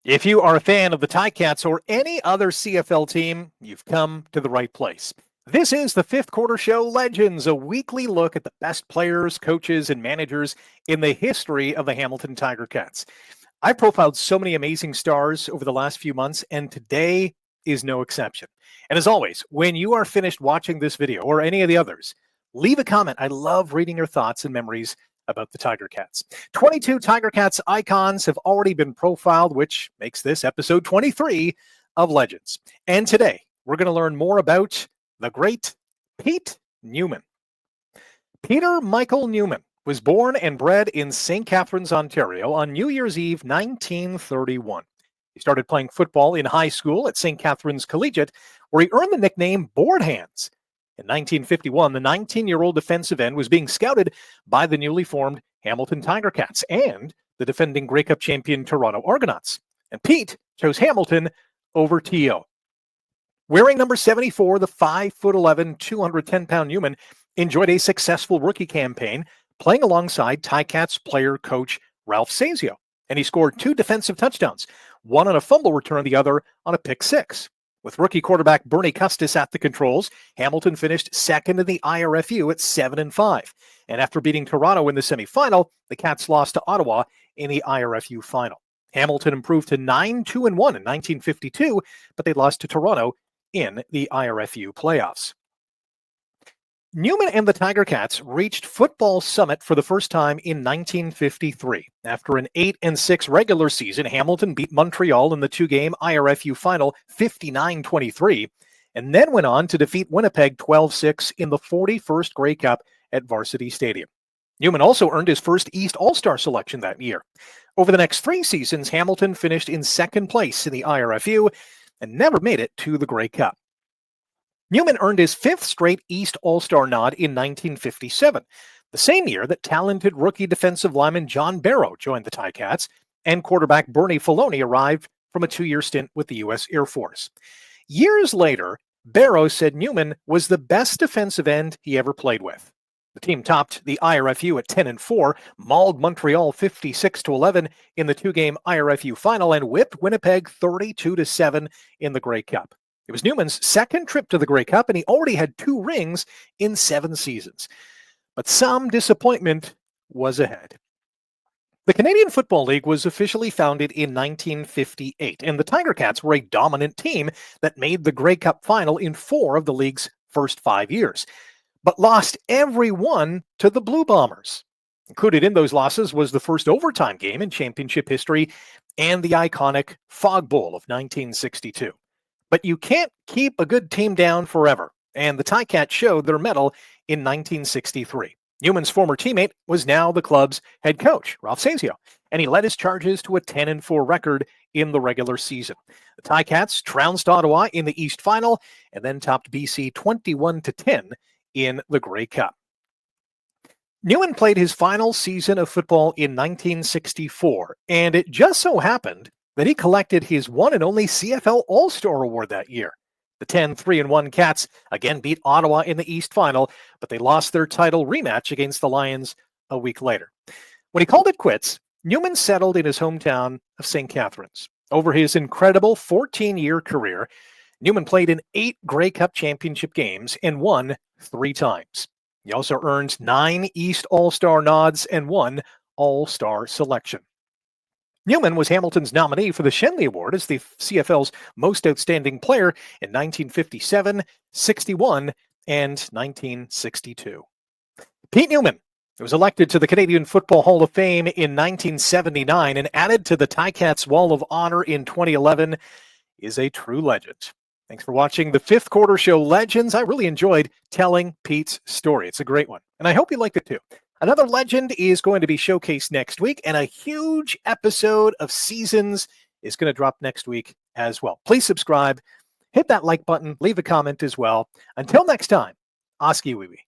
If you are a fan of the Ticats or any other CFL team, you've come to the right place. This is the Fifth Quarter Show Legends, a weekly look at the best players, coaches, and managers in the history of the Hamilton Tiger Cats. I've profiled so many amazing stars over the last few months, and today is no exception. And as always, when you are finished watching this video or any of the others, leave a comment. I love reading your thoughts and memories about the Tiger Cats. 22 Tiger Cats icons have already been profiled, which makes this episode 23 of Legends. And today, we're going to learn more about the great Pete Neumann. Peter Michael Neumann was born and bred in St. Catharines, Ontario on New Year's Eve, 1931. He started playing football in high school at St. Catharines Collegiate, where he earned the nickname Board Hands. In 1951, the 19-year-old defensive end was being scouted by the newly formed Hamilton Tiger Cats and the defending Grey Cup champion Toronto Argonauts. And Pete chose Hamilton over TO. Wearing number 74, the 5'11", 210-pound Neumann enjoyed a successful rookie campaign, playing alongside Ticats player coach Ralph Sazio. And he scored 2 defensive touchdowns, one on a fumble return, the other on a pick six. With rookie quarterback Bernie Custis at the controls, Hamilton finished second in the IRFU at 7-5. And after beating Toronto in the semifinal, the Cats lost to Ottawa in the IRFU final. Hamilton improved to 9-2-1 in 1952, but they lost to Toronto in the IRFU playoffs. Neumann and the Tiger Cats reached football summit for the first time in 1953. After an 8-6 regular season, Hamilton beat Montreal in the 2-game IRFU final 59-23, and then went on to defeat Winnipeg 12-6 in the 41st Grey Cup at Varsity Stadium. Neumann also earned his first East All-Star selection that year. Over the next 3 seasons, Hamilton finished in second place in the IRFU and never made it to the Grey Cup. Neumann earned his 5th straight East All-Star nod in 1957, the same year that talented rookie defensive lineman John Barrow joined the Ticats, and quarterback Bernie Filoni arrived from a 2-year stint with the U.S. Air Force. Years later, Barrow said Neumann was the best defensive end he ever played with. The team topped the IRFU at 10-4, mauled Montreal 56-11 in the 2-game IRFU final, and whipped Winnipeg 32-7 in the Grey Cup. It was Neumann's second trip to the Grey Cup, and he already had 2 rings in 7 seasons. But some disappointment was ahead. The Canadian Football League was officially founded in 1958, and the Tiger Cats were a dominant team that made the Grey Cup final in 4 of the league's first 5 years, but lost every one to the Blue Bombers. Included in those losses was the first overtime game in championship history and the iconic Fog Bowl of 1962. But you can't keep a good team down forever, and the Ticats showed their mettle in 1963. Neumann's former teammate was now the club's head coach, Ralph Sazio, and he led his Charges to a 10-4 record in the regular season. The Ticats trounced Ottawa in the East Final and then topped BC 21-10 in the Grey Cup. Neumann played his final season of football in 1964, and it just so happened that he collected his one and only CFL All-Star award that year. The 10-3-1 Cats again beat Ottawa in the East Final, but they lost their title rematch against the Lions a week later. When he called it quits, Neumann settled in his hometown of St. Catharines. Over his incredible 14-year career, Neumann played in 8 Grey Cup championship games and won 3 times. He also earned 9 East All-Star nods and 1 All-Star selection. Neumann was Hamilton's nominee for the Shenley Award as the CFL's most outstanding player in 1957, 61, and 1962. Pete Neumann was elected to the Canadian Football Hall of Fame in 1979 and added to the Ticats Wall of Honor in 2011, is a true legend. Thanks for watching the Fifth Quarter Show Legends. I really enjoyed telling Pete's story. It's a great one, and I hope you liked it too. Another legend is going to be showcased next week, and a huge episode of Seasons is going to drop next week as well. Please subscribe, hit that like button, leave a comment as well. Until next time, Oski Wee Wee.